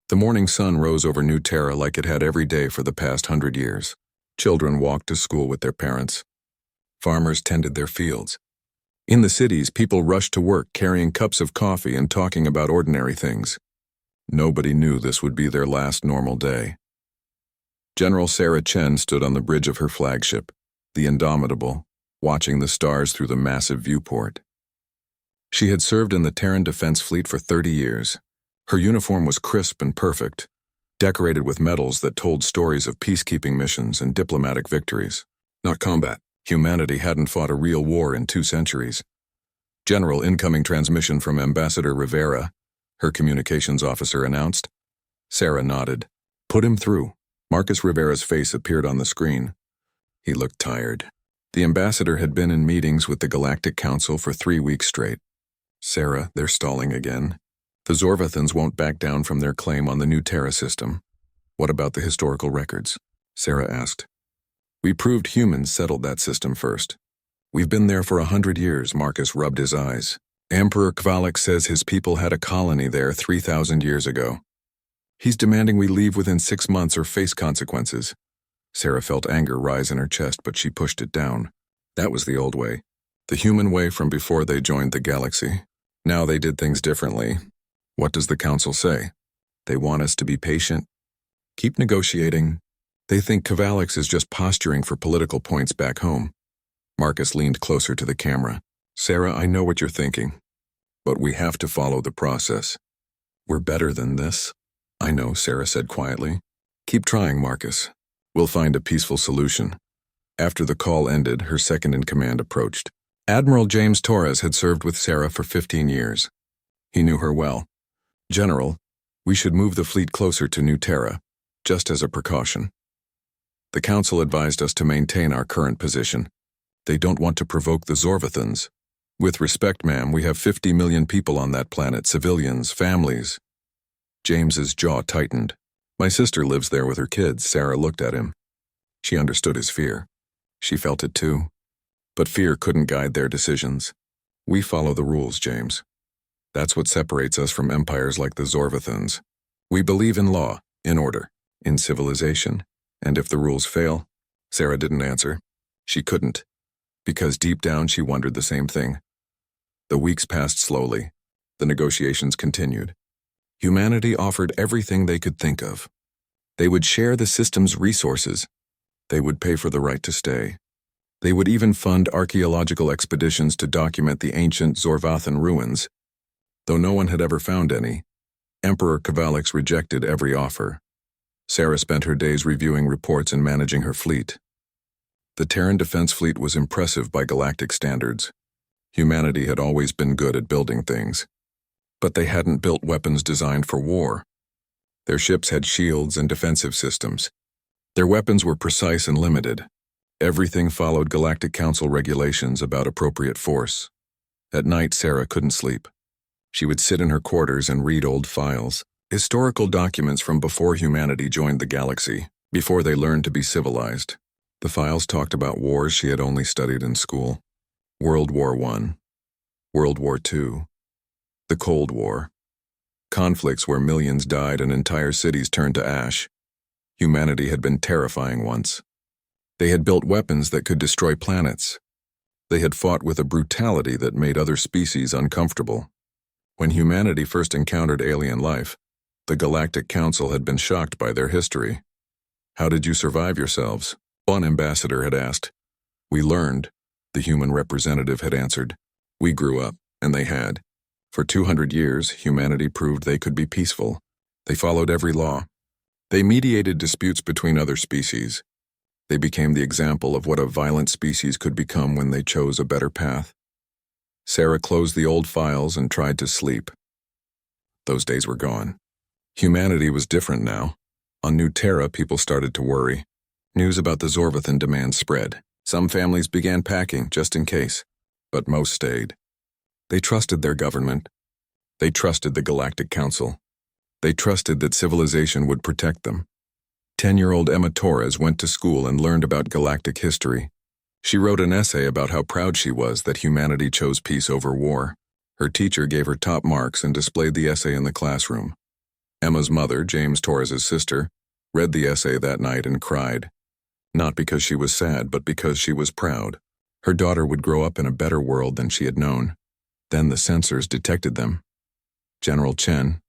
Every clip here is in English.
The morning sun rose over New Terra like it had every day for the past 100 years. Children walked to school with their parents. Farmers tended their fields. In the cities, people rushed to work carrying cups of coffee and talking about ordinary things. Nobody knew this would be their last normal day. General Sarah Chen stood on the bridge of her flagship, the Indomitable, watching the stars through the massive viewport. She had served in the Terran Defense Fleet for 30 years. Her uniform was crisp and perfect, decorated with medals that told stories of peacekeeping missions and diplomatic victories, not combat. Humanity hadn't fought a real war in 2 centuries. General, incoming transmission from Ambassador Rivera, her communications officer announced. Sarah nodded. Put him through. Marcus Rivera's face appeared on the screen. He looked tired. The ambassador had been in meetings with the Galactic Council for 3 weeks straight. Sarah, they're stalling again. The Zorvathans won't back down from their claim on the New Terra system. What about the historical records? Sarah asked. We proved humans settled that system first. We've been there for 100 years, Marcus rubbed his eyes. Emperor Kvalek says his people had a colony there 3,000 years ago. He's demanding we leave within 6 months or face consequences. Sarah felt anger rise in her chest, but she pushed it down. That was the old way. The human way from before they joined the galaxy. Now they did things differently. What does the council say? They want us to be patient. Keep negotiating. They think Kvalek is just posturing for political points back home. Marcus leaned closer to the camera. Sarah, I know what you're thinking, but we have to follow the process. We're better than this. I know, Sarah said quietly. Keep trying, Marcus. We'll find a peaceful solution. After the call ended, her second-in-command approached. Admiral James Torres had served with Sarah for 15 years. He knew her well. General, we should move the fleet closer to New Terra, just as a precaution. The Council advised us to maintain our current position. They don't want to provoke the Zorvathans. With respect, ma'am, we have 50 million people on that planet, civilians, families. James's jaw tightened. My sister lives there with her kids. Sarah looked at him. She understood his fear. She felt it too. But fear couldn't guide their decisions. We follow the rules, James. That's what separates us from empires like the Zorvathans. We believe in law, in order, in civilization. And if the rules fail? Sarah didn't answer. She couldn't, because deep down she wondered the same thing. The weeks passed slowly. The negotiations continued. Humanity offered everything they could think of. They would share the system's resources. They would pay for the right to stay. They would even fund archaeological expeditions to document the ancient Zorvathan ruins. Though no one had ever found any, Emperor Kvalek rejected every offer. Sarah spent her days reviewing reports and managing her fleet. The Terran Defense Fleet was impressive by galactic standards. Humanity had always been good at building things. But they hadn't built weapons designed for war. Their ships had shields and defensive systems. Their weapons were precise and limited. Everything followed Galactic Council regulations about appropriate force. At night, Sarah couldn't sleep. She would sit in her quarters and read old files. Historical documents from before humanity joined the galaxy, before they learned to be civilized. The files talked about wars she had only studied in school. World War I, World War II, the Cold War. Conflicts where millions died and entire cities turned to ash. Humanity had been terrifying once. They had built weapons that could destroy planets. They had fought with a brutality that made other species uncomfortable. When humanity first encountered alien life, the Galactic Council had been shocked by their history. How did you survive yourselves? One ambassador had asked. We learned, the human representative had answered. We grew up, and they had. For 200 years, humanity proved they could be peaceful. They followed every law. They mediated disputes between other species. They became the example of what a violent species could become when they chose a better path. Sarah closed the old files and tried to sleep. Those days were gone. Humanity was different now. On New Terra, people started to worry. News about the Zorvathan demand spread. Some families began packing, just in case. But most stayed. They trusted their government. They trusted the Galactic Council. They trusted that civilization would protect them. 10-year-old Emma Torres went to school and learned about galactic history. She wrote an essay about how proud she was that humanity chose peace over war. Her teacher gave her top marks and displayed the essay in the classroom. Emma's mother, James Torres's sister, read the essay that night and cried. Not because she was sad, but because she was proud. Her daughter would grow up in a better world than she had known. Then the sensors detected them. General Chen,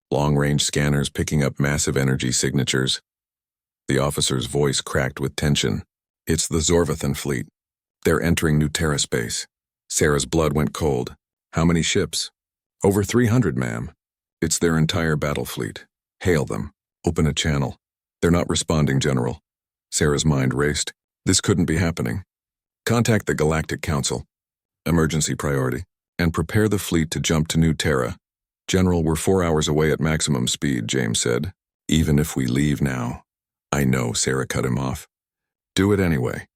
long-range scanners picking up massive energy signatures. The officer's voice cracked with tension. It's the Zorvathan fleet. They're entering New Terra space. Sarah's blood went cold. How many ships? Over 300, ma'am. It's their entire battle fleet. Hail them. Open a channel. They're not responding, General. Sarah's mind raced. This couldn't be happening. Contact the Galactic Council. Emergency priority. And prepare the fleet to jump to New Terra. General, we're 4 hours away at maximum speed, James said. Even if we leave now. I know, Sarah cut him off. Do it anyway.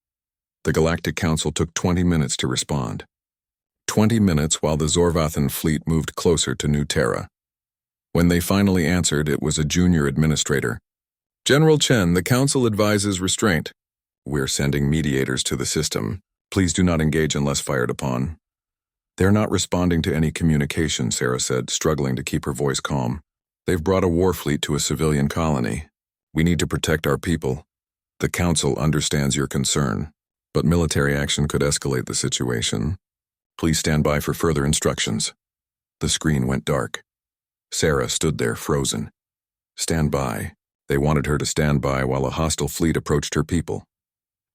The Galactic Council took 20 minutes to respond. 20 minutes while the Zorvathan fleet moved closer to New Terra. When they finally answered, it was a junior administrator. General Chen, the Council advises restraint. We're sending mediators to the system. Please do not engage unless fired upon. They're not responding to any communication, Sarah said, struggling to keep her voice calm. They've brought a war fleet to a civilian colony. We need to protect our people. The Council understands your concern, but military action could escalate the situation. Please stand by for further instructions. The screen went dark. Sarah stood there, frozen. Stand by. They wanted her to stand by while a hostile fleet approached her people.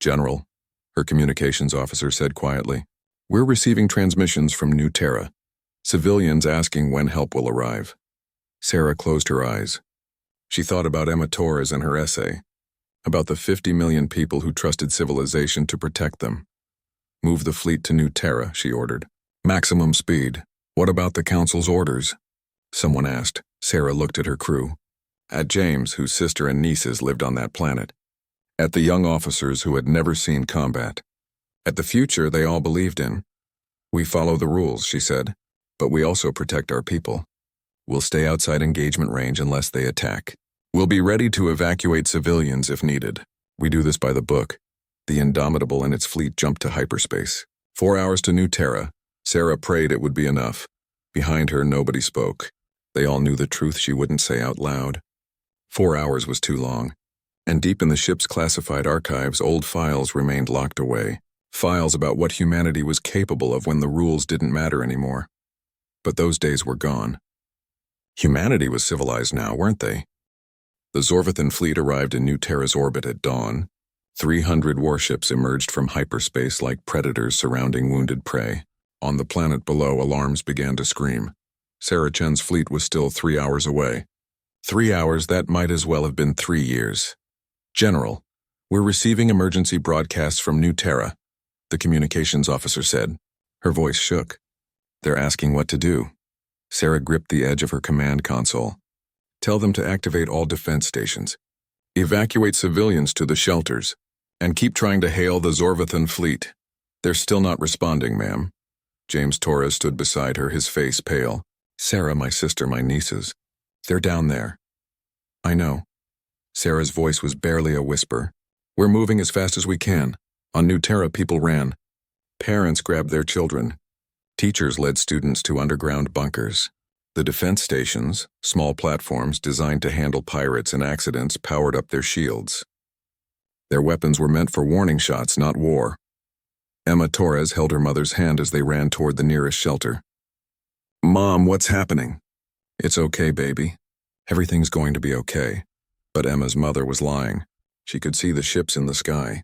General, her communications officer said quietly, we're receiving transmissions from New Terra. Civilians asking when help will arrive. Sarah closed her eyes. She thought about Emma Torres and her essay, about the 50 million people who trusted civilization to protect them. Move the fleet to New Terra, she ordered. Maximum speed. What about the Council's orders? Someone asked. Sarah looked at her crew. At James, whose sister and nieces lived on that planet. At the young officers who had never seen combat. At the future they all believed in. We follow the rules, she said, but we also protect our people. We'll stay outside engagement range unless they attack. We'll be ready to evacuate civilians if needed. We do this by the book. The Indomitable and its fleet jumped to hyperspace. 4 hours to New Terra. Sarah prayed it would be enough. Behind her, nobody spoke. They all knew the truth she wouldn't say out loud. 4 hours was too long. And deep in the ship's classified archives, old files remained locked away. Files about what humanity was capable of when the rules didn't matter anymore. But those days were gone. Humanity was civilized now, weren't they? The Zorvathan fleet arrived in New Terra's orbit at dawn. 300 warships emerged from hyperspace like predators surrounding wounded prey. On the planet below, alarms began to scream. Sarah Chen's fleet was still 3 hours away. 3 hours that might as well have been 3 years. General, we're receiving emergency broadcasts from New Terra, the communications officer said. Her voice shook. They're asking what to do. Sarah gripped the edge of her command console. Tell them to activate all defense stations. Evacuate civilians to the shelters. And keep trying to hail the Zorvathan fleet. They're still not responding, ma'am. James Torres stood beside her, his face pale. Sarah, my sister, my nieces. They're down there. I know. Sarah's voice was barely a whisper. We're moving as fast as we can. On New Terra, people ran. Parents grabbed their children. Teachers led students to underground bunkers. The defense stations, small platforms designed to handle pirates and accidents, powered up their shields. Their weapons were meant for warning shots, not war. Emma Torres held her mother's hand as they ran toward the nearest shelter. Mom, what's happening? It's okay, baby. Everything's going to be okay. But Emma's mother was lying. She could see the ships in the sky.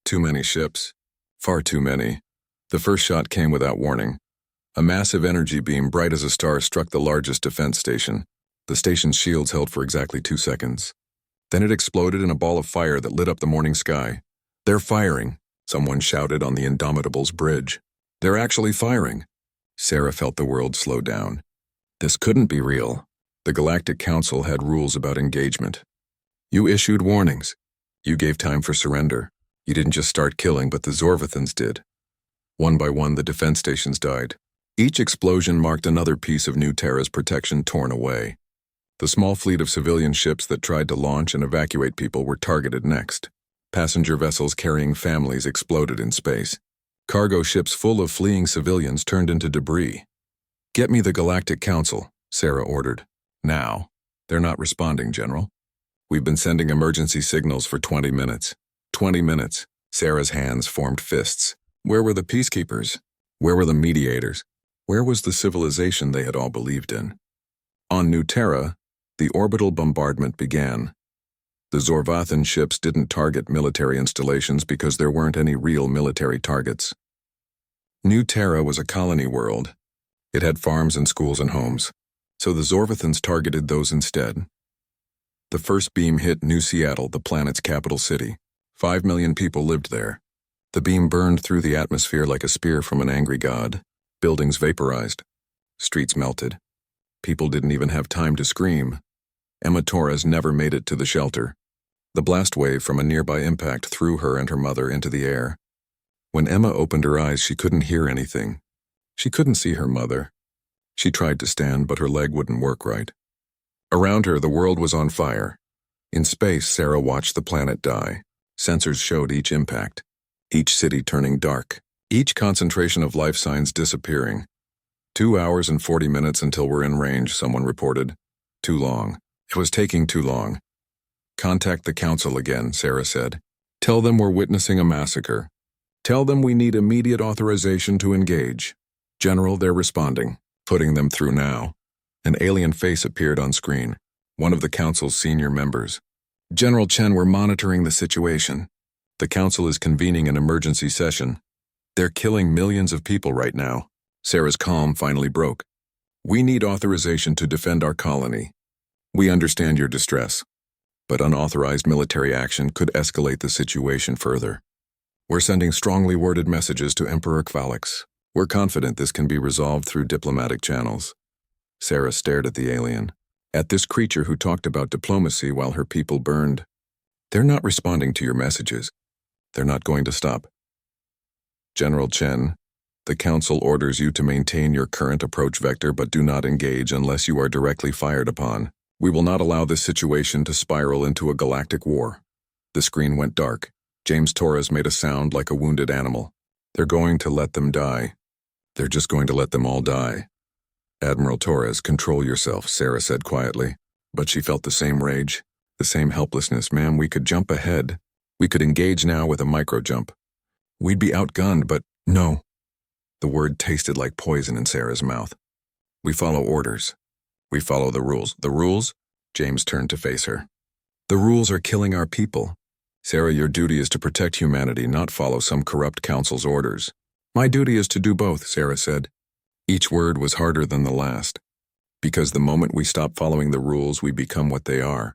Too many ships. Far too many. The first shot came without warning. A massive energy beam, bright as a star, struck the largest defense station. The station's shields held for exactly 2 seconds. Then it exploded in a ball of fire that lit up the morning sky. They're firing, someone shouted on the Indomitable's bridge. They're actually firing. Sarah felt the world slow down. This couldn't be real. The Galactic Council had rules about engagement. You issued warnings. You gave time for surrender. You didn't just start killing, but the Zorvathans did. One by one, the defense stations died. Each explosion marked another piece of New Terra's protection torn away. The small fleet of civilian ships that tried to launch and evacuate people were targeted next. Passenger vessels carrying families exploded in space. Cargo ships full of fleeing civilians turned into debris. Get me the Galactic Council, Sarah ordered. Now. They're not responding, General. We've been sending emergency signals for 20 minutes. 20 minutes. Sarah's hands formed fists. Where were the peacekeepers? Where were the mediators? Where was the civilization they had all believed in? On New Terra, the orbital bombardment began. The Zorvathan ships didn't target military installations because there weren't any real military targets. New Terra was a colony world. It had farms and schools and homes, so the Zorvathans targeted those instead. The first beam hit New Seattle, the planet's capital city. 5 million people lived there. The beam burned through the atmosphere like a spear from an angry god. Buildings vaporized. Streets melted. People didn't even have time to scream. Emma Torres never made it to the shelter. The blast wave from a nearby impact threw her and her mother into the air. When Emma opened her eyes, she couldn't hear anything. She couldn't see her mother. She tried to stand, but her leg wouldn't work right. Around her, the world was on fire. In space, Sarah watched the planet die. Sensors showed each impact, each city turning dark, each concentration of life signs disappearing. 2 hours and 40 minutes until we're in range, someone reported. Too long. It was taking too long. Contact the council again, Sarah said. Tell them we're witnessing a massacre. Tell them we need immediate authorization to engage. General, they're responding. Putting them through now. An alien face appeared on screen. One of the council's senior members. General Chen, we're monitoring the situation. The council is convening an emergency session. They're killing millions of people right now. Sarah's calm finally broke. We need authorization to defend our colony. We understand your distress, but unauthorized military action could escalate the situation further. We're sending strongly worded messages to Emperor Kvalix. We're confident this can be resolved through diplomatic channels. Sarah stared at the alien, at this creature who talked about diplomacy while her people burned. They're not responding to your messages. They're not going to stop. General Chen, the council orders you to maintain your current approach vector but do not engage unless you are directly fired upon. We will not allow this situation to spiral into a galactic war. The screen went dark. James Torres made a sound like a wounded animal. They're going to let them die. They're just going to let them all die. Admiral Torres, control yourself, Sarah said quietly. But she felt the same rage, the same helplessness. Ma'am, we could jump ahead. We could engage now with a micro-jump. We'd be outgunned, but no. The word tasted like poison in Sarah's mouth. We follow orders. We follow the rules. The rules? James turned to face her. The rules are killing our people. Sarah, your duty is to protect humanity, not follow some corrupt council's orders. My duty is to do both, Sarah said. Each word was harder than the last. Because the moment we stop following the rules, we become what they are.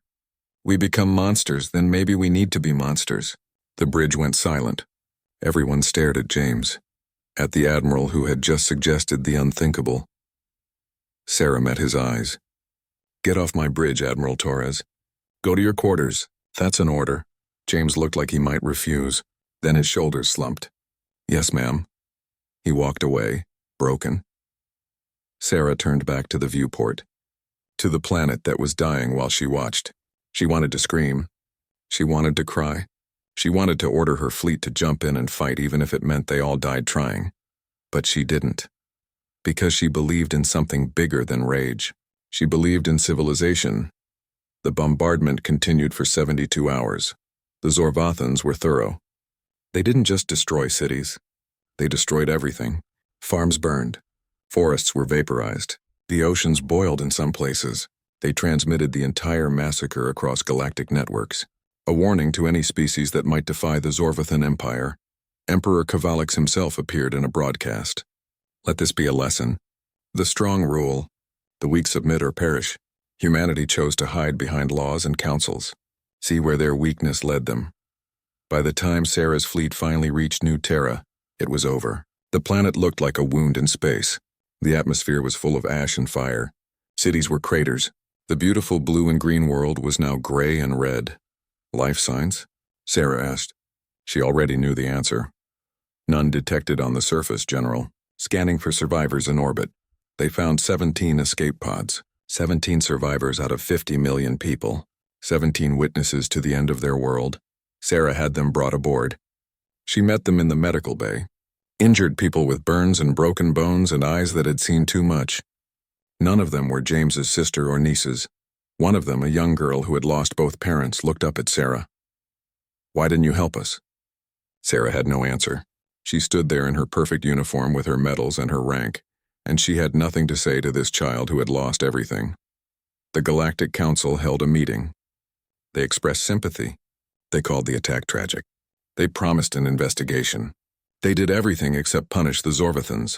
We become monsters, then maybe we need to be monsters. The bridge went silent. Everyone stared at James, at the Admiral who had just suggested the unthinkable. Sarah met his eyes. Get off my bridge, Admiral Torres. Go to your quarters. That's an order. James looked like he might refuse. Then his shoulders slumped. Yes, ma'am. He walked away, broken. Sarah turned back to the viewport, to the planet that was dying while she watched. She wanted to scream. She wanted to cry. She wanted to order her fleet to jump in and fight even if it meant they all died trying. But she didn't. Because she believed in something bigger than rage. She believed in civilization. The bombardment continued for 72 hours. The Zorvathans were thorough. They didn't just destroy cities. They destroyed everything. Farms burned. Forests were vaporized. The oceans boiled in some places. They transmitted the entire massacre across galactic networks. A warning to any species that might defy the Zorvathan Empire. Emperor Kvalix himself appeared in a broadcast. Let this be a lesson. The strong rule. The weak submit or perish. Humanity chose to hide behind laws and councils. See where their weakness led them. By the time Sarah's fleet finally reached New Terra, it was over. The planet looked like a wound in space. The atmosphere was full of ash and fire. Cities were craters. The beautiful blue and green world was now gray and red. Life signs? Sarah asked. She already knew the answer. None detected on the surface, General. Scanning for survivors in orbit. They found 17 escape pods. 17 survivors out of 50 million people. 17 witnesses to the end of their world. Sarah had them brought aboard. She met them in the medical bay. Injured people with burns and broken bones and eyes that had seen too much. None of them were James's sister or nieces. One of them, a young girl who had lost both parents, looked up at Sarah. "Why didn't you help us?" Sarah had no answer. She stood there in her perfect uniform with her medals and her rank, and she had nothing to say to this child who had lost everything. The Galactic Council held a meeting. They expressed sympathy. They called the attack tragic. They promised an investigation. They did everything except punish the Zorvathans.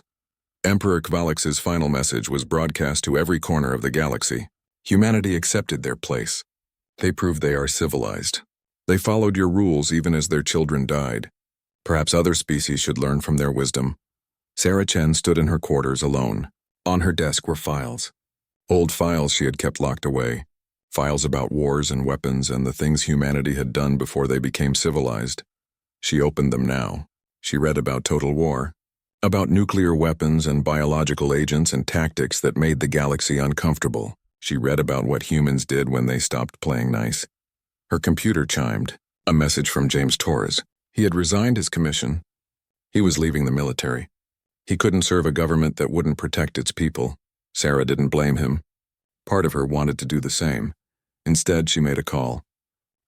Emperor Kvalix's final message was broadcast to every corner of the galaxy. Humanity accepted their place. They proved they are civilized. They followed your rules even as their children died. Perhaps other species should learn from their wisdom. Sarah Chen stood in her quarters alone. On her desk were files. Old files she had kept locked away. Files about wars and weapons and the things humanity had done before they became civilized. She opened them now. She read about total war, about nuclear weapons and biological agents and tactics that made the galaxy uncomfortable. She read about what humans did when they stopped playing nice. Her computer chimed. A message from James Torres. He had resigned his commission. He was leaving the military. He couldn't serve a government that wouldn't protect its people. Sarah didn't blame him. Part of her wanted to do the same. Instead, she made a call.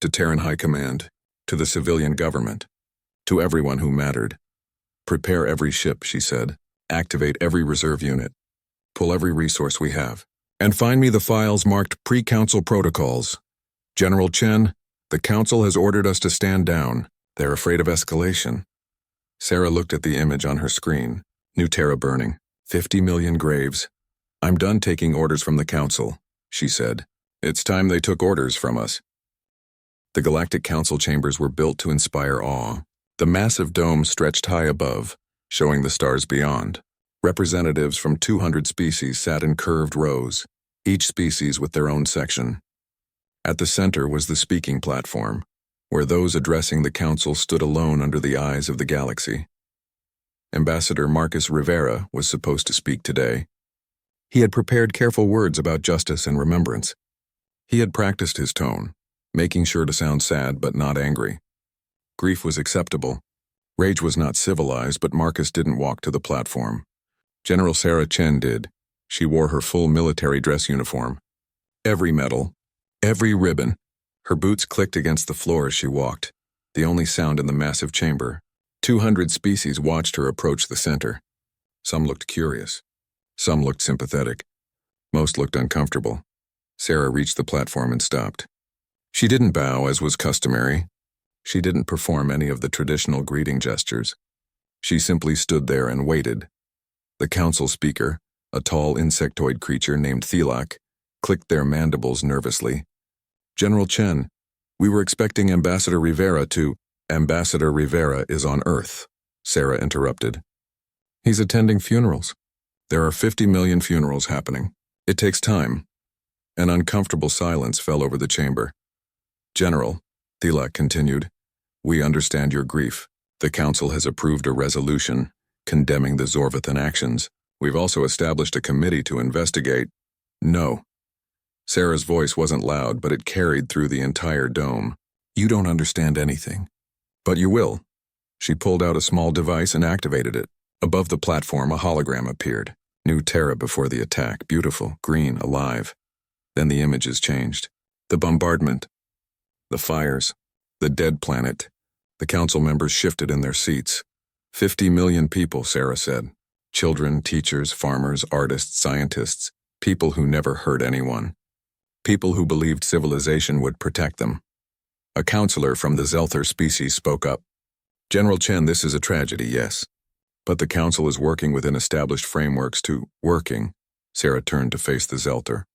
To Terran High Command. To the civilian government. To everyone who mattered. Prepare every ship, she said. Activate every reserve unit. Pull every resource we have. And find me the files marked pre-council protocols. General Chen, the council has ordered us to stand down. They're afraid of escalation. Sarah looked at the image on her screen. New Terra burning. 50 million graves. I'm done taking orders from the council, she said. It's time they took orders from us. The Galactic Council chambers were built to inspire awe. The massive dome stretched high above, showing the stars beyond. Representatives from 200 species sat in curved rows, each species with their own section. At the center was the speaking platform, where those addressing the council stood alone under the eyes of the galaxy. Ambassador Marcus Rivera was supposed to speak today. He had prepared careful words about justice and remembrance. He had practiced his tone, making sure to sound sad but not angry. Grief was acceptable. Rage was not civilized, but Marcus didn't walk to the platform. General Sarah Chen did. She wore her full military dress uniform. Every medal, every ribbon. Her boots clicked against the floor as she walked, the only sound in the massive chamber. 200 species watched her approach the center. Some looked curious. Some looked sympathetic. Most looked uncomfortable. Sarah reached the platform and stopped. She didn't bow, as was customary. She didn't perform any of the traditional greeting gestures. She simply stood there and waited. The council speaker, a tall insectoid creature named Thelak, clicked their mandibles nervously. General Chen, we were expecting Ambassador Rivera to— Ambassador Rivera is on Earth, Sarah interrupted. He's attending funerals. There are 50 million funerals happening. It takes time. An uncomfortable silence fell over the chamber. General, Thelak continued, we understand your grief. The council has approved a resolution condemning the Zorvathan actions. We've also established a committee to investigate. No. Sarah's voice wasn't loud, but it carried through the entire dome. You don't understand anything. But you will. She pulled out a small device and activated it. Above the platform, a hologram appeared. New Terra before the attack, beautiful, green, alive. Then the images changed. The bombardment. The fires. The dead planet. The council members shifted in their seats. 50 million people, Sarah said. Children, teachers, farmers, artists, scientists. People who never hurt anyone. People who believed civilization would protect them. A counselor from the Zelther species spoke up. General Chen, this is a tragedy, yes. But the council is working within established frameworks to— Working. Sarah turned to face the Zelther.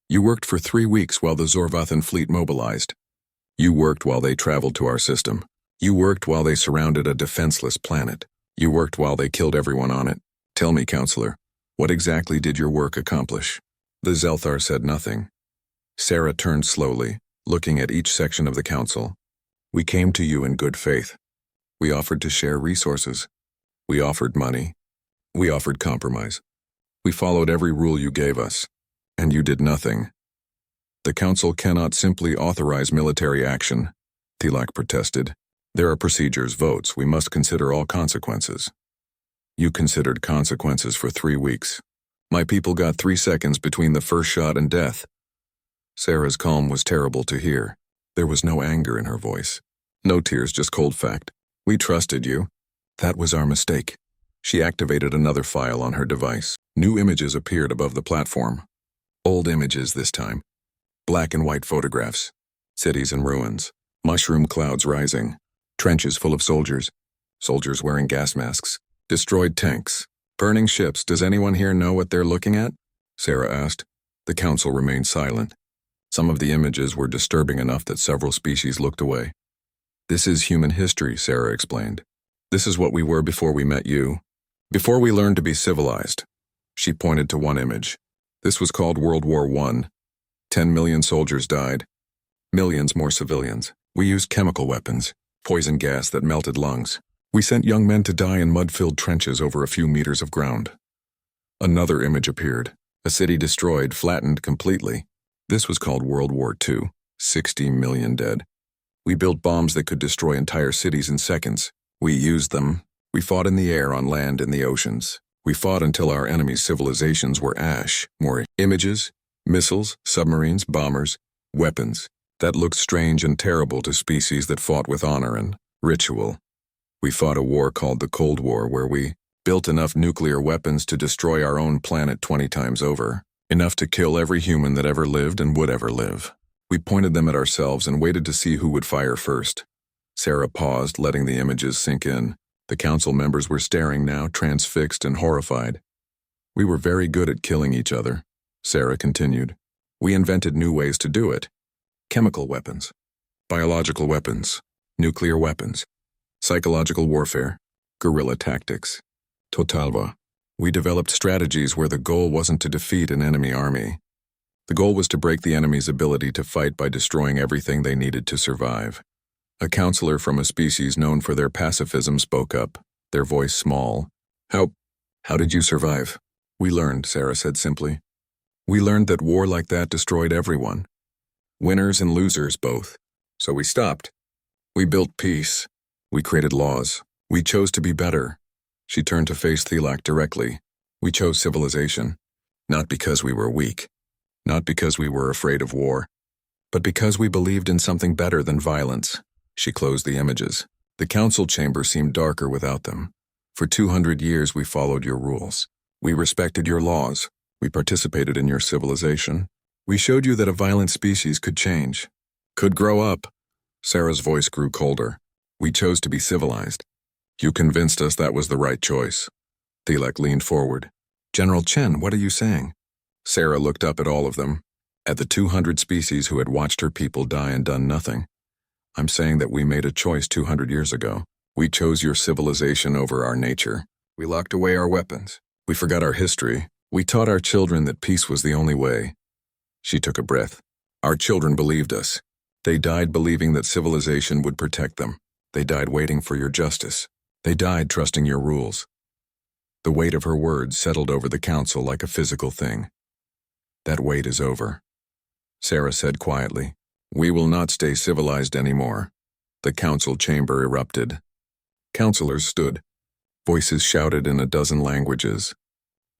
You worked for 3 weeks while the Zorvathan fleet mobilized. You worked while they traveled to our system. You worked while they surrounded a defenseless planet. You worked while they killed everyone on it. Tell me, counselor, what exactly did your work accomplish? The Zelthar said nothing. Sarah turned slowly, looking at each section of the council. We came to you in good faith. We offered to share resources. We offered money. We offered compromise. We followed every rule you gave us, and you did nothing. The council cannot simply authorize military action, Thelak protested. There are procedures, votes. We must consider all consequences. You considered consequences for 3 weeks. My people got 3 seconds between the first shot and death. Sarah's calm was terrible to hear. There was no anger in her voice. No tears, just cold fact. We trusted you. That was our mistake. She activated another file on her device. New images appeared above the platform. Old images this time. Black and white photographs. Cities in ruins. Mushroom clouds rising. Trenches full of soldiers. Soldiers wearing gas masks. Destroyed tanks. Burning ships. Does anyone here know what they're looking at? Sarah asked. The council remained silent. Some of the images were disturbing enough that several species looked away. This is human history, Sarah explained. This is what we were before we met you. Before we learned to be civilized. She pointed to one image. This was called World War I. 10 million soldiers died. Millions more civilians. We used chemical weapons, poison gas that melted lungs. We sent young men to die in mud-filled trenches over a few meters of ground. Another image appeared. A city destroyed, flattened completely. This was called World War II. 60 million dead. We built bombs that could destroy entire cities in seconds. We used them. We fought in the air, on land, in the oceans. We fought until our enemies' civilizations were ash. More images, missiles, submarines, bombers, weapons. That looked strange and terrible to species that fought with honor and ritual. We fought a war called the Cold War, where we built enough nuclear weapons to destroy our own planet 20 times over. Enough to kill every human that ever lived and would ever live. We pointed them at ourselves and waited to see who would fire first. Sarah paused, letting the images sink in. The council members were staring now, transfixed and horrified. We were very good at killing each other, Sarah continued. We invented new ways to do it. Chemical weapons, biological weapons, nuclear weapons, psychological warfare, guerrilla tactics, totalva. We developed strategies where the goal wasn't to defeat an enemy army. The goal was to break the enemy's ability to fight by destroying everything they needed to survive. A counselor from a species known for their pacifism spoke up, their voice small. How did you survive? We learned, Sarah said simply. We learned that war like that destroyed everyone. Winners and losers both. So we stopped. We built peace. We created laws. We chose to be better. She turned to face Thelak directly. We chose civilization. Not because we were weak. Not because we were afraid of war. But because we believed in something better than violence. She closed the images. The council chamber seemed darker without them. For 200 years we followed your rules. We respected your laws. We participated in your civilization. We showed you that a violent species could change. Could grow up. Sarah's voice grew colder. We chose to be civilized. You convinced us that was the right choice. Thelak leaned forward. General Chen, what are you saying? Sarah looked up at all of them, at the 200 species who had watched her people die and done nothing. I'm saying that we made a choice 200 years ago. We chose your civilization over our nature. We locked away our weapons. We forgot our history. We taught our children that peace was the only way. She took a breath. Our children believed us. They died believing that civilization would protect them. They died waiting for your justice. They died trusting your rules. The weight of her words settled over the council like a physical thing. That weight is over. Sarah said quietly. We will not stay civilized anymore. The council chamber erupted. Councilors stood. Voices shouted in a dozen languages.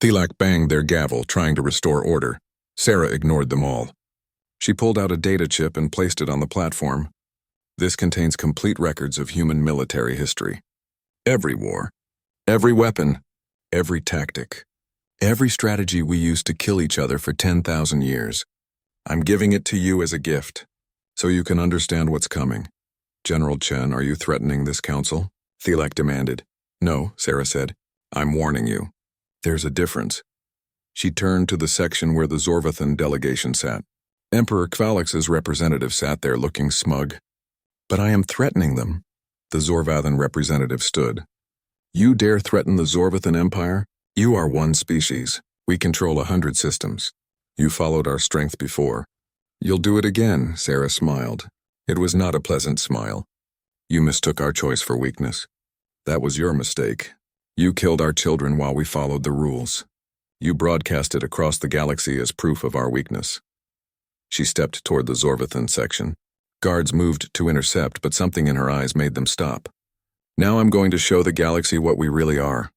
Thelak banged their gavel, trying to restore order. Sarah ignored them all. She pulled out a data chip and placed it on the platform. This contains complete records of human military history. Every war, every weapon, every tactic, every strategy we used to kill each other for 10,000 years. I'm giving it to you as a gift, so you can understand what's coming. General Chen, are you threatening this council? Thelak demanded. No, Sarah said. I'm warning you. There's a difference. She turned to the section where the Zorvathan delegation sat. Emperor Kvalix's representative sat there looking smug. But I am threatening them. The Zorvathan representative stood. You dare threaten the Zorvathan Empire? You are one species. We control 100 systems. You followed our strength before. You'll do it again, Sarah smiled. It was not a pleasant smile. You mistook our choice for weakness. That was your mistake. You killed our children while we followed the rules. You broadcast it across the galaxy as proof of our weakness. She stepped toward the Zorvathan section. Guards moved to intercept, but something in her eyes made them stop. Now I'm going to show the galaxy what we really are,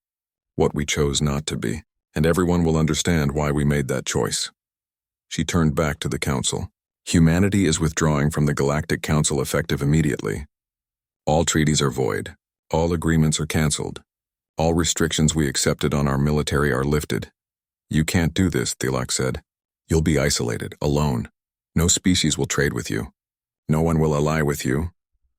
what we chose not to be, and everyone will understand why we made that choice. She turned back to the council. Humanity is withdrawing from the Galactic Council effective immediately. All treaties are void. All agreements are cancelled. All restrictions we accepted on our military are lifted. You can't do this, Thilak said. You'll be isolated, alone. No species will trade with you. No one will ally with you.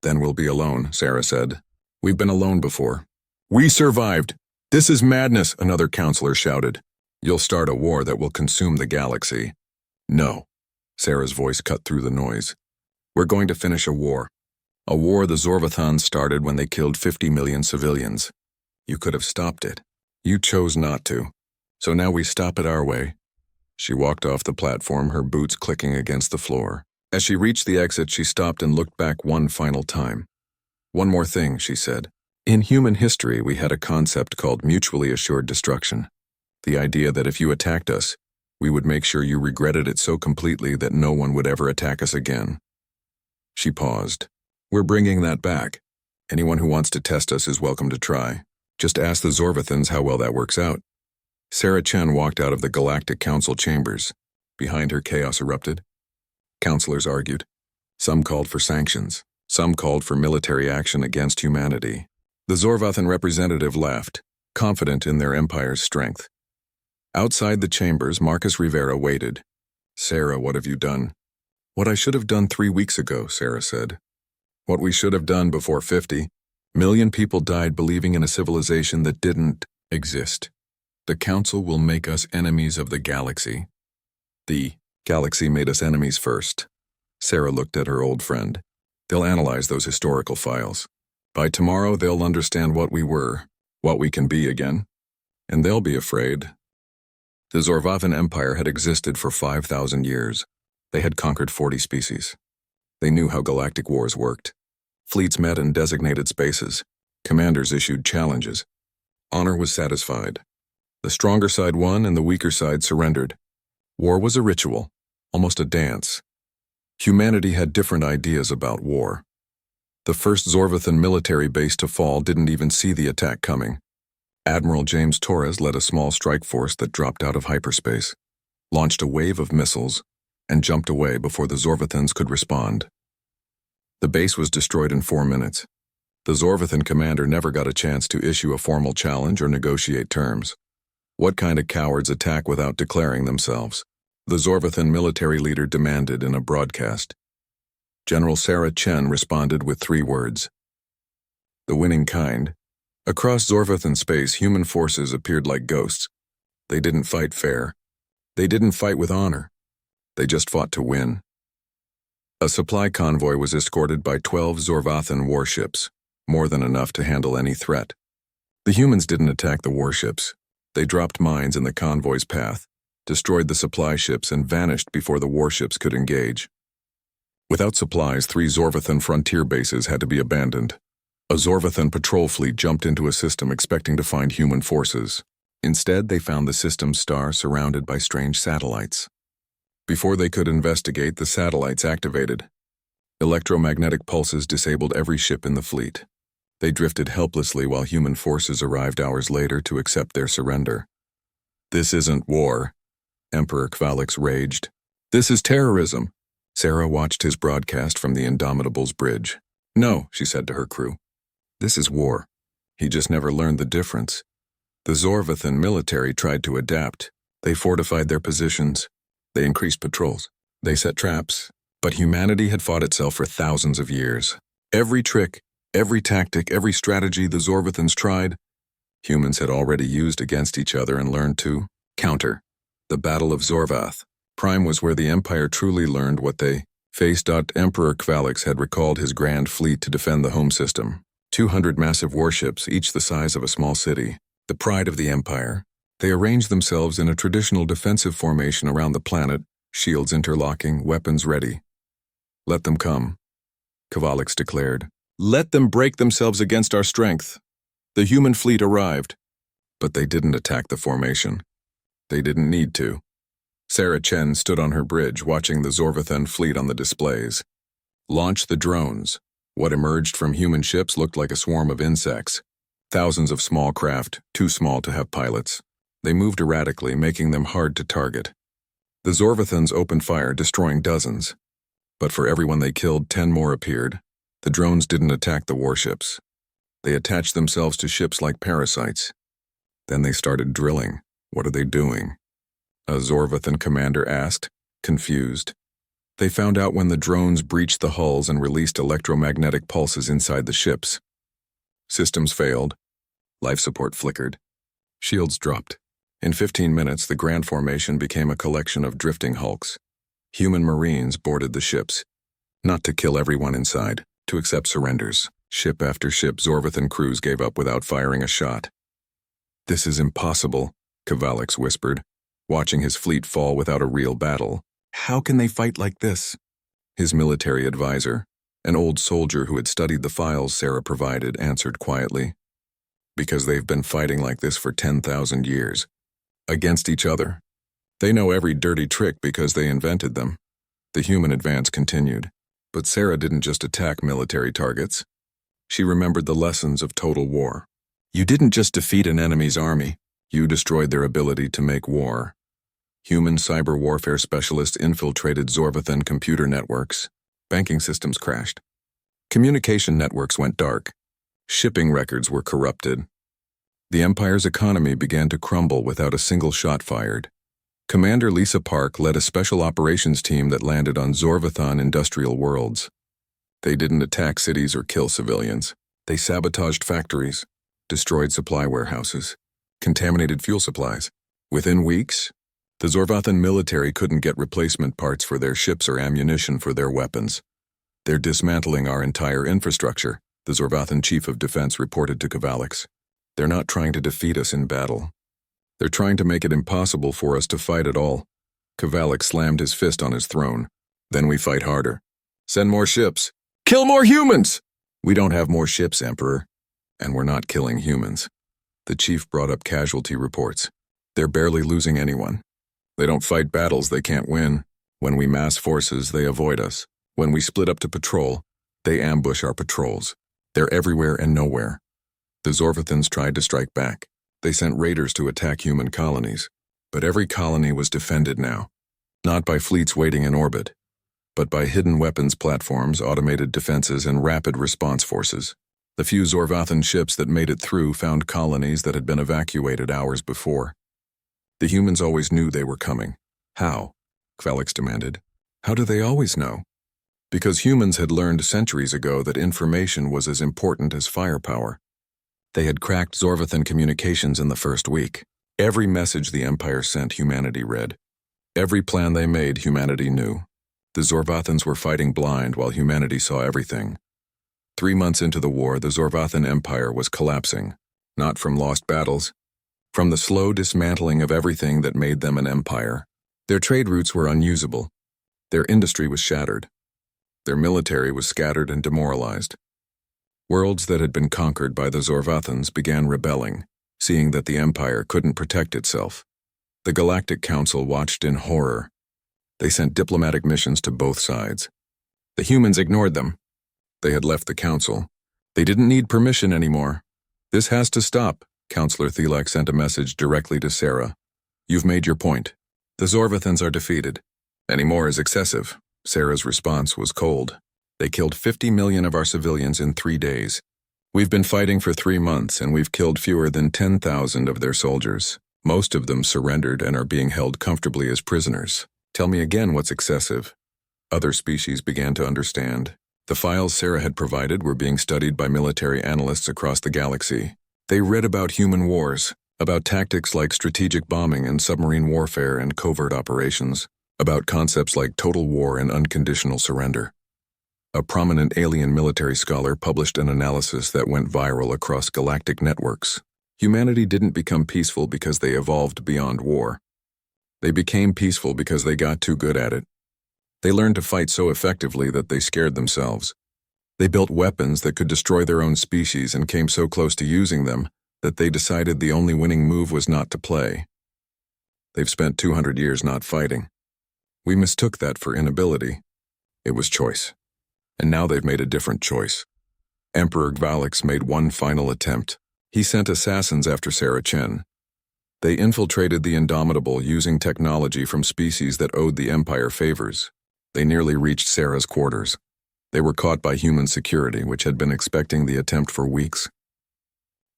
Then we'll be alone, Sarah said. We've been alone before. We survived. This is madness, another counselor shouted. You'll start a war that will consume the galaxy. No. Sarah's voice cut through the noise. We're going to finish a war. A war the Zorvathans started when they killed 50 million civilians. You could have stopped it. You chose not to. So now we stop it our way. She walked off the platform, her boots clicking against the floor. As she reached the exit, she stopped and looked back one final time. One more thing, she said. In human history, we had a concept called mutually assured destruction. The idea that if you attacked us, we would make sure you regretted it so completely that no one would ever attack us again. She paused. We're bringing that back. Anyone who wants to test us is welcome to try. Just ask the Zorvathans how well that works out. Sarah Chen walked out of the Galactic Council chambers. Behind her, chaos erupted. Counselors argued. Some called for sanctions. Some called for military action against humanity. The Zorvathan representative laughed, confident in their empire's strength. Outside the chambers, Marcus Rivera waited. Sarah, what have you done? What I should have done 3 weeks ago, Sarah said. What we should have done before 50 million people died believing in a civilization that didn't exist. The Council will make us enemies of the galaxy. The galaxy made us enemies first. Sarah looked at her old friend. They'll analyze those historical files. By tomorrow, they'll understand what we were, what we can be again. And they'll be afraid. The Zorvathan Empire had existed for 5,000 years. They had conquered 40 species. They knew how galactic wars worked. Fleets met in designated spaces. Commanders issued challenges. Honor was satisfied. The stronger side won and the weaker side surrendered. War was a ritual, almost a dance. Humanity had different ideas about war. The first Zorvathan military base to fall didn't even see the attack coming. Admiral James Torres led a small strike force that dropped out of hyperspace, launched a wave of missiles, and jumped away before the Zorvathans could respond. The base was destroyed in 4 minutes. The Zorvathan commander never got a chance to issue a formal challenge or negotiate terms. What kind of cowards attack without declaring themselves? The Zorvathan military leader demanded in a broadcast. General Sarah Chen responded with 3 words. The winning kind. Across Zorvathan space, human forces appeared like ghosts. They didn't fight fair. They didn't fight with honor. They just fought to win. A supply convoy was escorted by 12 Zorvathan warships, more than enough to handle any threat. The humans didn't attack the warships. They dropped mines in the convoy's path, destroyed the supply ships, and vanished before the warships could engage. Without supplies, 3 Zorvathan frontier bases had to be abandoned. A Zorvathan patrol fleet jumped into a system expecting to find human forces. Instead, they found the system's star surrounded by strange satellites. Before they could investigate, the satellites activated. Electromagnetic pulses disabled every ship in the fleet. They drifted helplessly while human forces arrived hours later to accept their surrender. This isn't war, Emperor Kvalix raged. This is terrorism. Sarah watched his broadcast from the Indomitable's bridge. No, she said to her crew. This is war. He just never learned the difference. The Zorvathan military tried to adapt. They fortified their positions. They increased patrols. They set traps. But humanity had fought itself for thousands of years. Every trick, every tactic, every strategy the Zorvathans tried, humans had already used against each other and learned to counter. The Battle of Zorvath. Prime was where the Empire truly learned what they faced. Emperor Kvalix had recalled his grand fleet to defend the home system. 200 massive warships, each the size of a small city. The pride of the Empire. They arranged themselves in a traditional defensive formation around the planet, shields interlocking, weapons ready. Let them come, Kvalix declared. Let them break themselves against our strength. The human fleet arrived, but they didn't attack the formation. They didn't need to. Sarah Chen stood on her bridge watching the Zorvathan fleet on the displays. Launch the drones. What emerged from human ships looked like a swarm of insects. Thousands of small craft, too small to have pilots. They moved erratically, making them hard to target. The Zorvathans opened fire, destroying dozens. But for everyone they killed, 10 more appeared. The drones didn't attack the warships. They attached themselves to ships like parasites. Then they started drilling. What are they doing? A Zorvathan commander asked, confused. They found out when the drones breached the hulls and released electromagnetic pulses inside the ships. Systems failed. Life support flickered. Shields dropped. In 15 minutes, the Grand Formation became a collection of drifting hulks. Human Marines boarded the ships, not to kill everyone inside, to accept surrenders. Ship after ship, Zorvathan crews gave up without firing a shot. "This is impossible," Kavalix whispered, watching his fleet fall without a real battle. "How can they fight like this?" His military advisor, an old soldier who had studied the files Sarah provided, answered quietly. "Because they've been fighting like this for 10,000 years. Against each other. They know every dirty trick because they invented them." The human advance continued. But Sarah didn't just attack military targets. She remembered the lessons of total war. You didn't just defeat an enemy's army. You destroyed their ability to make war. Human cyber warfare specialists infiltrated Zorvathan computer networks. Banking systems crashed. Communication networks went dark. Shipping records were corrupted. The Empire's economy began to crumble without a single shot fired. Commander Lisa Park led a special operations team that landed on Zorvathan industrial worlds. They didn't attack cities or kill civilians. They sabotaged factories, destroyed supply warehouses, contaminated fuel supplies. Within weeks, the Zorvathan military couldn't get replacement parts for their ships or ammunition for their weapons. "They're dismantling our entire infrastructure," the Zorvathan chief of defense reported to Kavalix. "They're not trying to defeat us in battle. They're trying to make it impossible for us to fight at all." Kavalix slammed his fist on his throne. "Then we fight harder. Send more ships. Kill more humans!" "We don't have more ships, Emperor. And we're not killing humans." The chief brought up casualty reports. "They're barely losing anyone. They don't fight battles they can't win. When we mass forces, they avoid us. When we split up to patrol, they ambush our patrols. They're everywhere and nowhere." The Zorvathans tried to strike back. They sent raiders to attack human colonies. But every colony was defended now. Not by fleets waiting in orbit, but by hidden weapons platforms, automated defenses, and rapid response forces. The few Zorvathan ships that made it through found colonies that had been evacuated hours before. The humans always knew they were coming. How? Kvalix demanded. How do they always know? Because humans had learned centuries ago that information was as important as firepower. They had cracked Zorvathan communications in the first week. Every message the Empire sent, humanity read. Every plan they made, humanity knew. The Zorvathans were fighting blind while humanity saw everything. 3 months into the war, the Zorvathan Empire was collapsing, not from lost battles, from the slow dismantling of everything that made them an empire. Their trade routes were unusable. Their industry was shattered. Their military was scattered and demoralized. Worlds that had been conquered by the Zorvathans began rebelling, seeing that the Empire couldn't protect itself. The Galactic Council watched in horror. They sent diplomatic missions to both sides. The humans ignored them. They had left the Council. They didn't need permission anymore. "This has to stop," Counselor Thelak sent a message directly to Sarah. "You've made your point. The Zorvathans are defeated. Any more is excessive." Sarah's response was cold. "They killed 50 million of our civilians in 3 days. We've been fighting for 3 months, and we've killed fewer than 10,000 of their soldiers. Most of them surrendered and are being held comfortably as prisoners. Tell me again what's excessive." Other species began to understand. The files Sarah had provided were being studied by military analysts across the galaxy. They read about human wars, about tactics like strategic bombing and submarine warfare and covert operations, about concepts like total war and unconditional surrender. A prominent alien military scholar published an analysis that went viral across galactic networks. Humanity didn't become peaceful because they evolved beyond war. They became peaceful because they got too good at it. They learned to fight so effectively that they scared themselves. They built weapons that could destroy their own species and came so close to using them that they decided the only winning move was not to play. They've spent 200 years not fighting. We mistook that for inability. It was choice. And now they've made a different choice. Emperor Gvalix made one final attempt. He sent assassins after Sarah Chen. They infiltrated the Indomitable using technology from species that owed the Empire favors. They nearly reached Sarah's quarters. They were caught by human security, which had been expecting the attempt for weeks.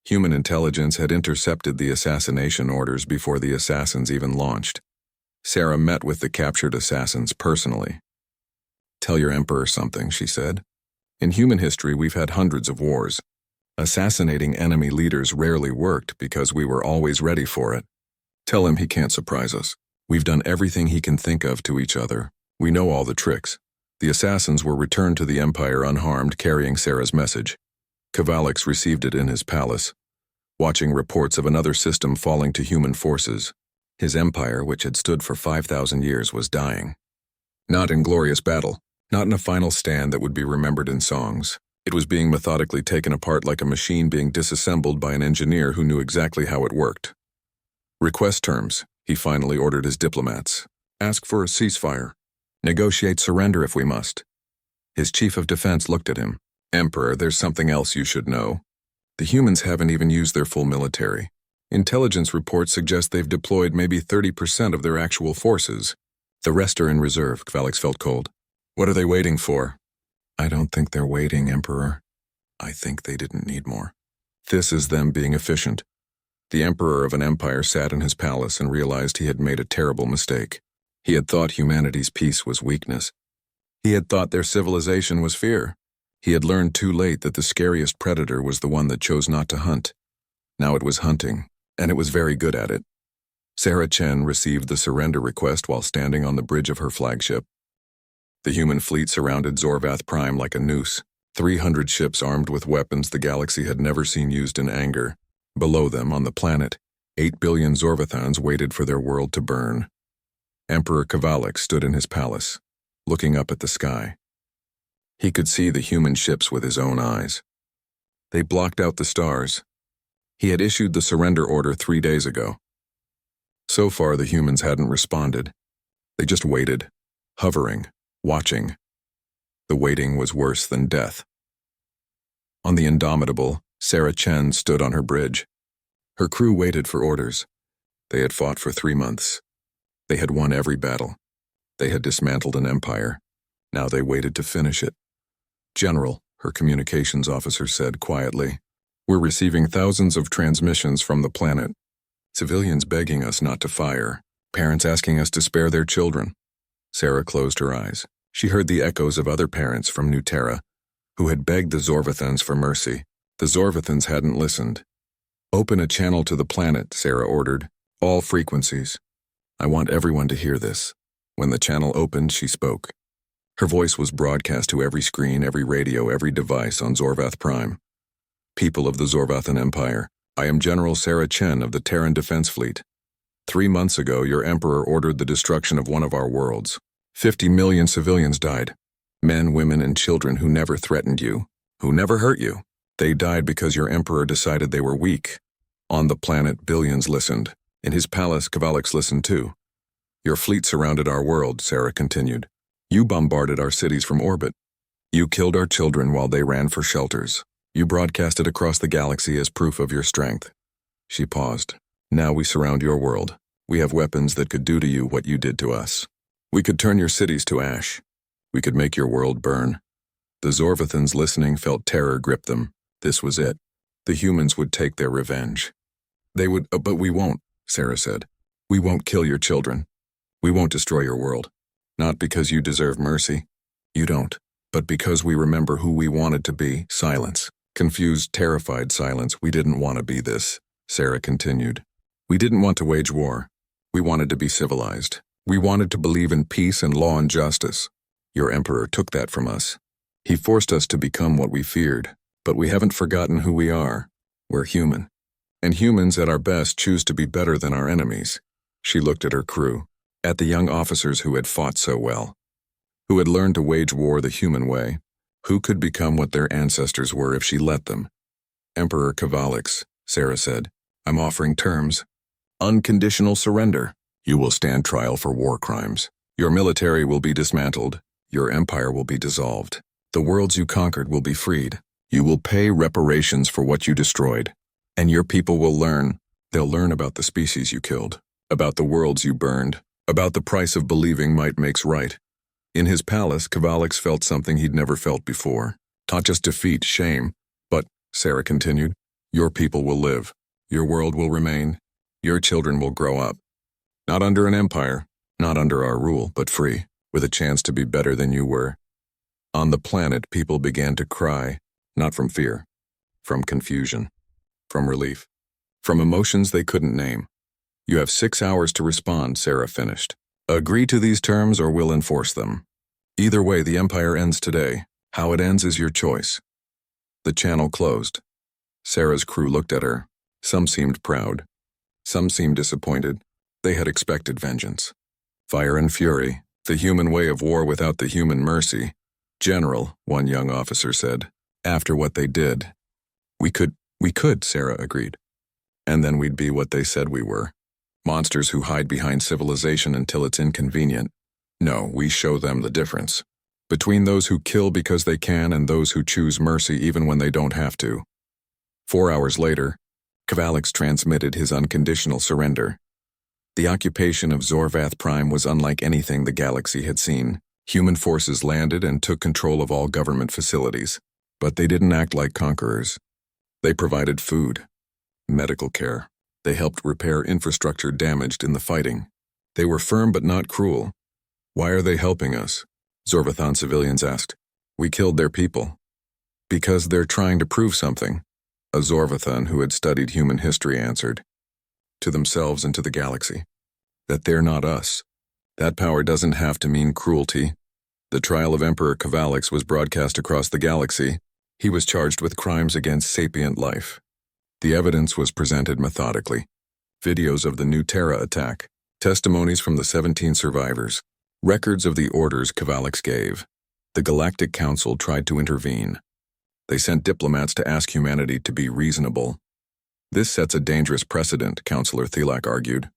Human intelligence had intercepted the assassination orders before the assassins even launched. Sarah met with the captured assassins personally. "Tell your emperor something," she said. "In human history, we've had hundreds of wars. Assassinating enemy leaders rarely worked because we were always ready for it. Tell him he can't surprise us. We've done everything he can think of to each other. We know all the tricks." The assassins were returned to the Empire unharmed, carrying Sarah's message. Kavalix received it in his palace, watching reports of another system falling to human forces. His empire, which had stood for 5,000 years, was dying. Not in glorious battle, not in a final stand that would be remembered in songs. It was being methodically taken apart like a machine being disassembled by an engineer who knew exactly how it worked. "Request terms," he finally ordered his diplomats. "Ask for a ceasefire. Negotiate surrender if we must." His chief of defense looked at him. "Emperor, there's something else you should know. The humans haven't even used their full military. Intelligence reports suggest they've deployed maybe 30% of their actual forces. The rest are in reserve." Kavalix felt cold. "What are they waiting for?" "I don't think they're waiting, Emperor. I think they didn't need more." This is them being efficient. The emperor of an empire sat in his palace and realized he had made a terrible mistake. He had thought humanity's peace was weakness. He had thought their civilization was fear. He had learned too late that the scariest predator was the one that chose not to hunt. Now it was hunting, and it was very good at it. Sarah Chen received the surrender request while standing on the bridge of her flagship. The human fleet surrounded Zorvath Prime like a noose, 300 ships armed with weapons the galaxy had never seen used in anger. Below them, on the planet, 8 billion Zorvathans waited for their world to burn. Emperor Kavalix stood in his palace, looking up at the sky. He could see the human ships with his own eyes. They blocked out the stars. He had issued the surrender order 3 days ago. So far, the humans hadn't responded. They just waited, hovering, watching. The waiting was worse than death. On the Indomitable, Sarah Chen stood on her bridge. Her crew waited for orders. They had fought for 3 months. They had won every battle. They had dismantled an empire. Now they waited to finish it. "General," her communications officer said quietly, "we're receiving thousands of transmissions from the planet. Civilians begging us not to fire. Parents asking us to spare their children." Sarah closed her eyes. She heard the echoes of other parents from New Terra, who had begged the Zorvathans for mercy. The Zorvathans hadn't listened. "Open a channel to the planet," Sarah ordered. "All frequencies. I want everyone to hear this." When the channel opened, she spoke. Her voice was broadcast to every screen, every radio, every device on Zorvath Prime. "People of the Zorvathan Empire, I am General Sarah Chen of the Terran Defense Fleet. 3 months ago, your Emperor ordered the destruction of one of our worlds. 50 million civilians died. Men, women, and children who never threatened you, who never hurt you. They died because your Emperor decided they were weak. On the planet, billions listened. In his palace, Kavalix listened too. Your fleet surrounded our world," Sarah continued. "You bombarded our cities from orbit. You killed our children while they ran for shelters. You broadcasted across the galaxy as proof of your strength." She paused. "Now we surround your world. We have weapons that could do to you what you did to us. We could turn your cities to ash. We could make your world burn." The Zorvathans listening felt terror grip them. This was it. The humans would take their revenge. They would, "But we won't," Sarah said. "We won't kill your children. We won't destroy your world. Not because you deserve mercy. You don't. But because we remember who we wanted to be, silence. Confused, terrified silence. We didn't want to be this," Sarah continued. "We didn't want to wage war. We wanted to be civilized. We wanted to believe in peace and law and justice. Your Emperor took that from us. He forced us to become what we feared. But we haven't forgotten who we are. We're human. And humans at our best choose to be better than our enemies." She looked at her crew, at the young officers who had fought so well, who had learned to wage war the human way, who could become what their ancestors were if she let them. "Emperor Kavalix," Sarah said, "I'm offering terms. Unconditional surrender. You will stand trial for war crimes. Your military will be dismantled. Your empire will be dissolved. The worlds you conquered will be freed. You will pay reparations for what you destroyed. And your people will learn. They'll learn about the species you killed, about the worlds you burned, about the price of believing might makes right. In his palace, Kavalix felt something he'd never felt before. Not just defeat, shame, but, Sarah continued, your people will live. Your world will remain. Your children will grow up. Not under an empire, not under our rule, but free, with a chance to be better than you were. On the planet, people began to cry, not from fear, from confusion, from relief, from emotions they couldn't name. You have 6 hours to respond, Sarah finished. Agree to these terms or we'll enforce them. Either way, the empire ends today. How it ends is your choice. The channel closed. Sarah's crew looked at her. Some seemed proud. Some seemed disappointed. They had expected vengeance. Fire and fury, the human way of war without the human mercy. General, one young officer said, after what they did. We could, Sarah agreed. And then we'd be what they said we were. Monsters who hide behind civilization until it's inconvenient. No, we show them the difference. Between those who kill because they can and those who choose mercy even when they don't have to. 4 hours later, Kavalix transmitted his unconditional surrender. The occupation of Zorvath Prime was unlike anything the galaxy had seen. Human forces landed and took control of all government facilities. But they didn't act like conquerors. They provided food, medical care. They helped repair infrastructure damaged in the fighting. They were firm but not cruel. Why are they helping us? Zorvathan civilians asked. We killed their people. Because they're trying to prove something, a Zorvathan who had studied human history answered. To themselves and to the galaxy. That they're not us. That power doesn't have to mean cruelty. The trial of Emperor Kavalix was broadcast across the galaxy. He was charged with crimes against sapient life. The evidence was presented methodically. Videos of the New Terra attack, testimonies from the 17 survivors, records of the orders Kavalix gave. The Galactic Council tried to intervene. They sent diplomats to ask humanity to be reasonable. This sets a dangerous precedent, Councillor Thelak argued.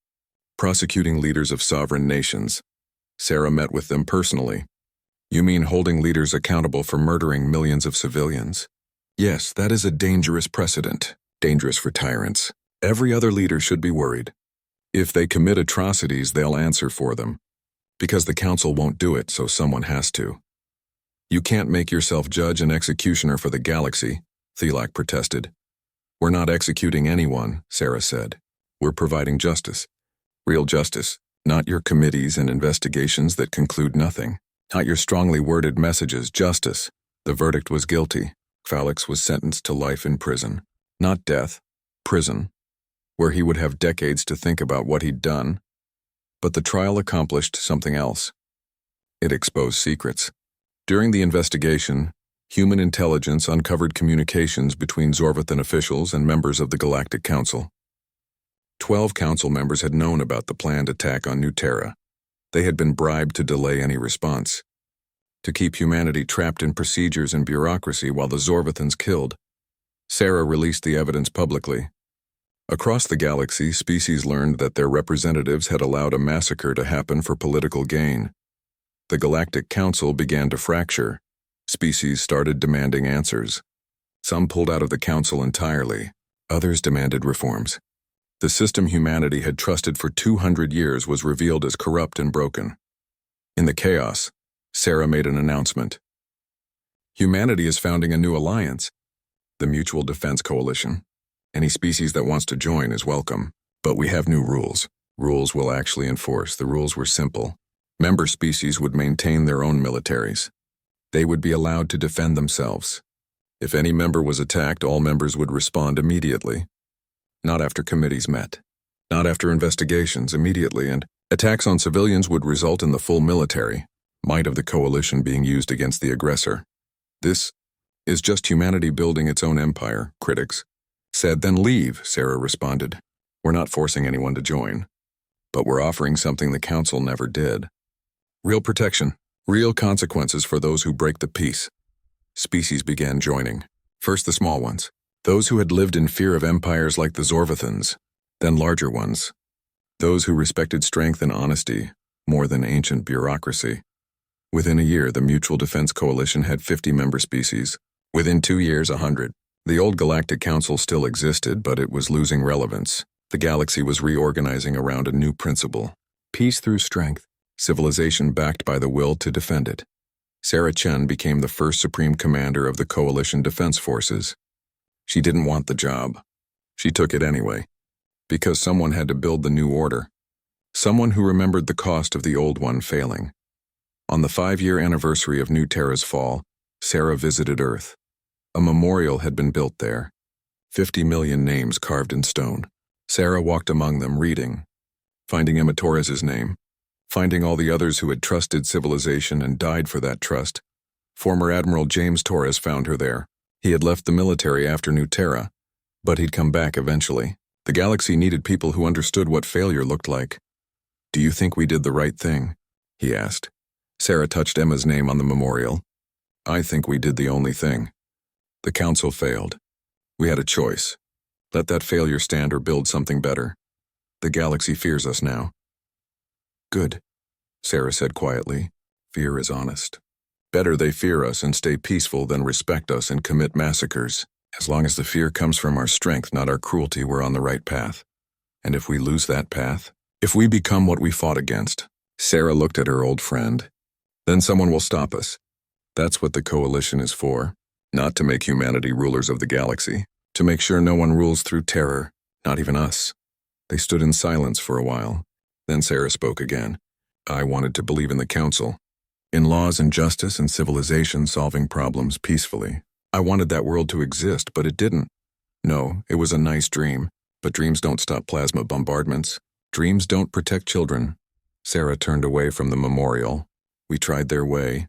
Prosecuting leaders of sovereign nations. Sarah met with them personally. You mean holding leaders accountable for murdering millions of civilians? Yes, that is a dangerous precedent. Dangerous for tyrants. Every other leader should be worried. If they commit atrocities, they'll answer for them. Because the council won't do it, so someone has to. You can't make yourself judge and executioner for the galaxy, Thelak protested. We're not executing anyone, Sarah said. We're providing justice. Real justice, not your committees and investigations that conclude nothing. Not your strongly worded messages, justice. The verdict was guilty. Kavalix was sentenced to life in prison. Not death, prison, where he would have decades to think about what he'd done. But the trial accomplished something else. It exposed secrets. During the investigation, human intelligence uncovered communications between Zorvathan officials and members of the Galactic Council. 12 council members had known about the planned attack on New Terra. They had been bribed to delay any response, to keep humanity trapped in procedures and bureaucracy while the Zorvathans killed. Sarah released the evidence publicly. Across the galaxy, species learned that their representatives had allowed a massacre to happen for political gain. The Galactic Council began to fracture. Species started demanding answers. Some pulled out of the council entirely. Others demanded reforms. The system humanity had trusted for 200 years was revealed as corrupt and broken. In the chaos, Sarah made an announcement. Humanity is founding a new alliance, the Mutual Defense Coalition. Any species that wants to join is welcome, but we have new rules. Rules we'll actually enforce. The rules were simple. Member species would maintain their own militaries. They would be allowed to defend themselves. If any member was attacked, all members would respond immediately. Not after committees met. Not after investigations, immediately, and attacks on civilians would result in the full military might of the coalition being used against the aggressor. This is just humanity building its own empire, critics said. Then leave, Sarah responded. We're not forcing anyone to join, but we're offering something the council never did. Real protection, real consequences for those who break the peace. Species began joining. First the small ones, those who had lived in fear of empires like the Zorvathans, then larger ones, those who respected strength and honesty more than ancient bureaucracy. Within a year, the Mutual Defense Coalition had 50 member species. Within 2 years, 100. The old Galactic Council still existed, but it was losing relevance. The galaxy was reorganizing around a new principle. Peace through strength. civilization backed by the will to defend it. Sarah Chen became the first Supreme Commander of the Coalition Defense Forces. She didn't want the job. She took it anyway, because someone had to build the new order. Someone who remembered the cost of the old one failing. On the 5-year anniversary of New Terra's fall, Sarah visited Earth. A memorial had been built there. 50 million names carved in stone. Sarah walked among them reading, finding Emma Torres's name, finding all the others who had trusted civilization and died for that trust. Former Admiral James Torres found her there. He had left the military after New Terra, but he'd come back eventually. The galaxy needed people who understood what failure looked like. "Do you think we did the right thing?" he asked. Sarah touched Emma's name on the memorial. "I think we did the only thing. The council failed. We had a choice. Let that failure stand or build something better. The galaxy fears us now." "Good," Sarah said quietly. "Fear is honest. Better they fear us and stay peaceful than respect us and commit massacres. As long as the fear comes from our strength, not our cruelty, we're on the right path. And if we lose that path, if we become what we fought against," Sarah looked at her old friend, "then someone will stop us. That's what the coalition is for. Not to make humanity rulers of the galaxy. To make sure no one rules through terror, not even us." They stood in silence for a while. Then Sarah spoke again. "I wanted to believe in the council. In laws and justice and civilization solving problems peacefully. I wanted that world to exist, but it didn't. No, it was a nice dream, but dreams don't stop plasma bombardments. Dreams don't protect children." Sarah turned away from the memorial. "We tried their way,